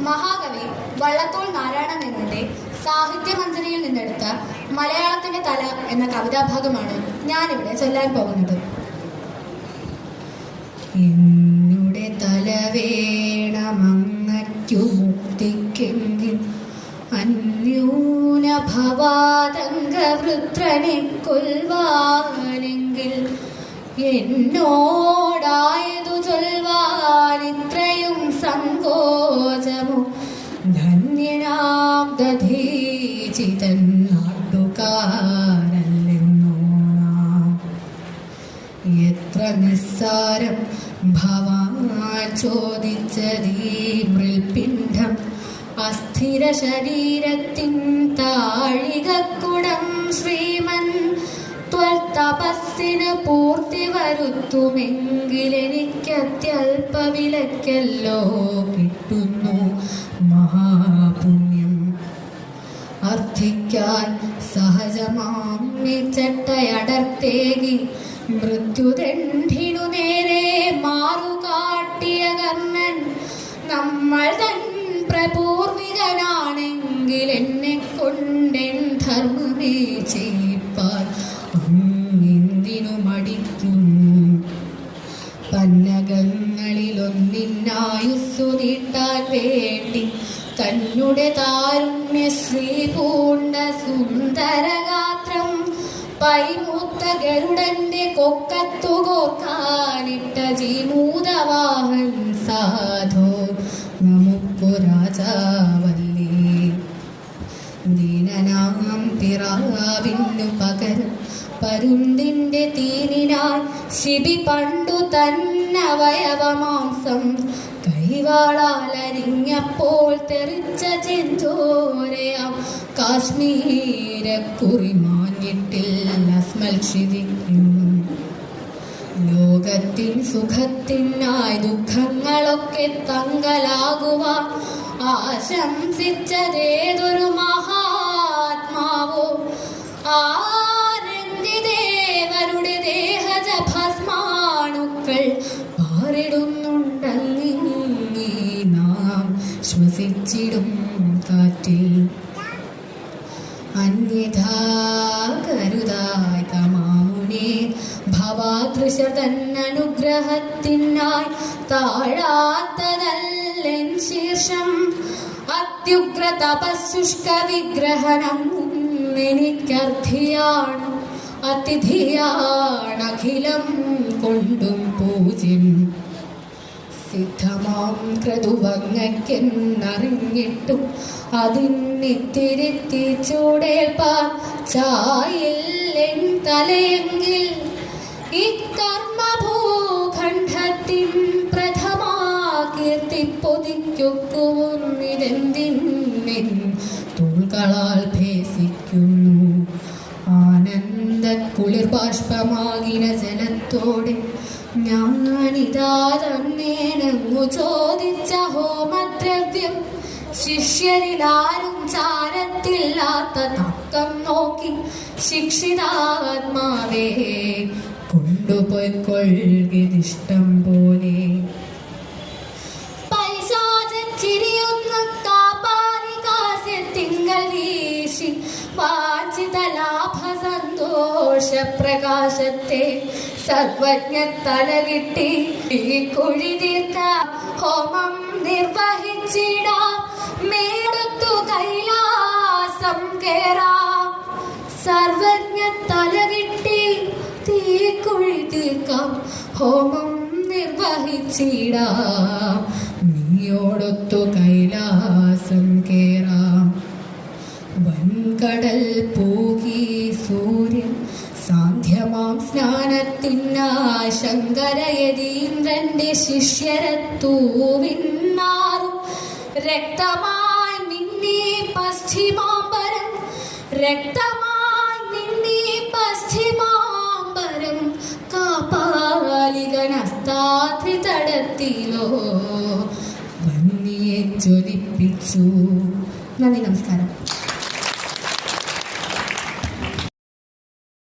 മഹാകവി വള്ളത്തോൾ നാരായണ മേനോന്റെ സാഹിത്യമഞ്ജരിയിൽ നിന്നെടുത്ത മലയാളത്തിന്റെ തല എന്ന കവിതാഭാഗമാണ് ഞാനിവിടെ ചൊല്ലാൻ പോകുന്നത്. എന്നുടെ തല വേണമങ്ങറ്റു മുക്തിക്കെങ്കിൽ അന്യൂന ഭവാതംഗവൃത്രനെ കൊൽവാനെങ്കിൽ എന്നോടായതു ചൊൽവാനിത്രയും സങ്കോചമോ ധന്യനാം ദധീചിതൻ നാട്ടുകാരല്ലെന്നോ നാം. എത്ര നിസ്സാരം ഭവാ ചോദിച്ചതീ മൃൽപിണ്ഡം അസ്ഥിര ശരീരത്തിൻ താഴികക്കുടം ശ്രീമൻ തപസ്സിന് പൂർത്തി വരുത്തുമെങ്കിലെനിക്കത്യൽപ വിലക്കല്ലോ കിട്ടുന്നു മഹാപുണ്യം. അർത്ഥിക്കാൻ സഹജമാം ചട്ടയടർത്തേകി മൃത്യുദണ്ഡിനു നേരെ മാറുകാട്ടിയ കർണൻ നമ്മൾ തൻ പ്രപൂർവികനാണെങ്കിൽ എന്നെ കൊണ്ടെൻ ധർമ്മമേ ചെയ്യിപ്പാൻ എന്തിനു മടിക്കുന്നു. പന്നകങ്ങളിലൊന്നിനായുസ്സു നീട്ടാൻ വേണ്ടി തന്നുടെ താരുണ്യശ്രീ പൂണ്ട സുന്ദരഗാത്രം പൈമൂത്ത ഗരുഡന്റെ കൊക്കത്തു കോർക്കാനിട്ട ജീമൂതവാഹൻ സാധോ നമുക്കു രാജാവല്ലി. ദീനനാം പിറാവിന്നു പകരം പരുന്തിന്റെ തീനിനാൽ ശിബി പണ്ടു തന്നവയവമാംസം കൈവാളാലരിഞ്ഞപ്പോൾ തെറിച്ച ചെഞ്ചോരയാം കാശ്മീരക്കുറി മാഞ്ഞിട്ടില്ല സ്മൽക്ഷിതിക്കുന്നു. ലോകത്തിൻ സുഖത്തിനായി ദുഃഖങ്ങളൊക്കെ തങ്കലാകുവാൻ ആശംസിച്ചതേതൊരു മഹാത്മാവോ ആനന്ദിദേവരുടെ ദേഹജ ഭസ്മാണുക്കൾ പാറിടുന്നുണ്ടങ്ങി നാം ശ്വസിച്ചിടും കാറ്റിൽ. അന്യഥാ കരുതായി തമാമുനെ ഭവാദൃശർ തന്നനുഗ്രഹത്തിനായി താഴാത്തതല്ലെൻ ശീർഷം. അത്യുഗ്ര തപശുഷ്ക വിഗ്രഹണം എനിക്കർത്ഥിയാണ് അതിഥിയാണഖിലം കൊണ്ടും പൂജ്യം. സിദ്ധമാം ക്രതുവങ്ങയ്ക്കെന്നറിഞ്ഞിട്ടും അതിന്നിത്തിരുത്തി ചൂടേൽപ്പാൻ ചായില്ലെൻ തലയെങ്കിൽ ഇക്കർമ്മഭൂഖണ്ഡത്തിൻ പ്രഥമാ കീർത്തി പൊതിക്കൊക്കുന്നിതെന്തിന്നെൻ തൂൾകളാൽ ഭേസിക്കുന്നു. ആനന്ദ കുളിർ ബാഷ്പമാകിന ജലത്തോടെ ഞാനിതാ തന്നേനങ്ങു ചോദിച്ച ഹോമദ്രവ്യം ശിഷ്യരിലാരും ചാരത്തില്ലാത്ത തക്കം നോക്കി ശിക്ഷിതാത്മാവേ കൊണ്ടുപോയിക്കൊള്ളിഷ്ടം പോലെ. പൈശാചിരിയുന്ന കാപാലികാസ്യത്തിങ്കൽ വീശി വാഞ്ചിത ലാഭ സന്തോഷ പ്രകാശത്തെ സർവജ്ഞ തലകിട്ടി ഈ കുഴി തീർക്ക ഹോമം നിർവഹിച്ചിടാം. മേടത്തു കൈലാസം കേറാം. സർവജ്ഞ തലകിട്ടി തീ കുഴി തീർക്കാം ഹോമം നിർവഹിച്ചിടാം. നീയോടൊത്തു കൈലാസം കേറാം. വൻകടൽ പൂകി സൂര്യൻ സാന്ധ്യമാം സ്നാനത്തിനായി ശങ്കരയതീന്ദ്രന്റെ ശിഷ്യരത്തൂവിന്നാറും രക്തമായി നിന്നീ പശ്ചിമാംബരം. രക്തമായി നിന്നീ പശ്ചിമാംബരം കാപാലികനസ്താദ്രി തടത്തിലോ വന്നിയെ ജ്വലിപ്പിച്ചു. നന്ദി, നമസ്കാരം.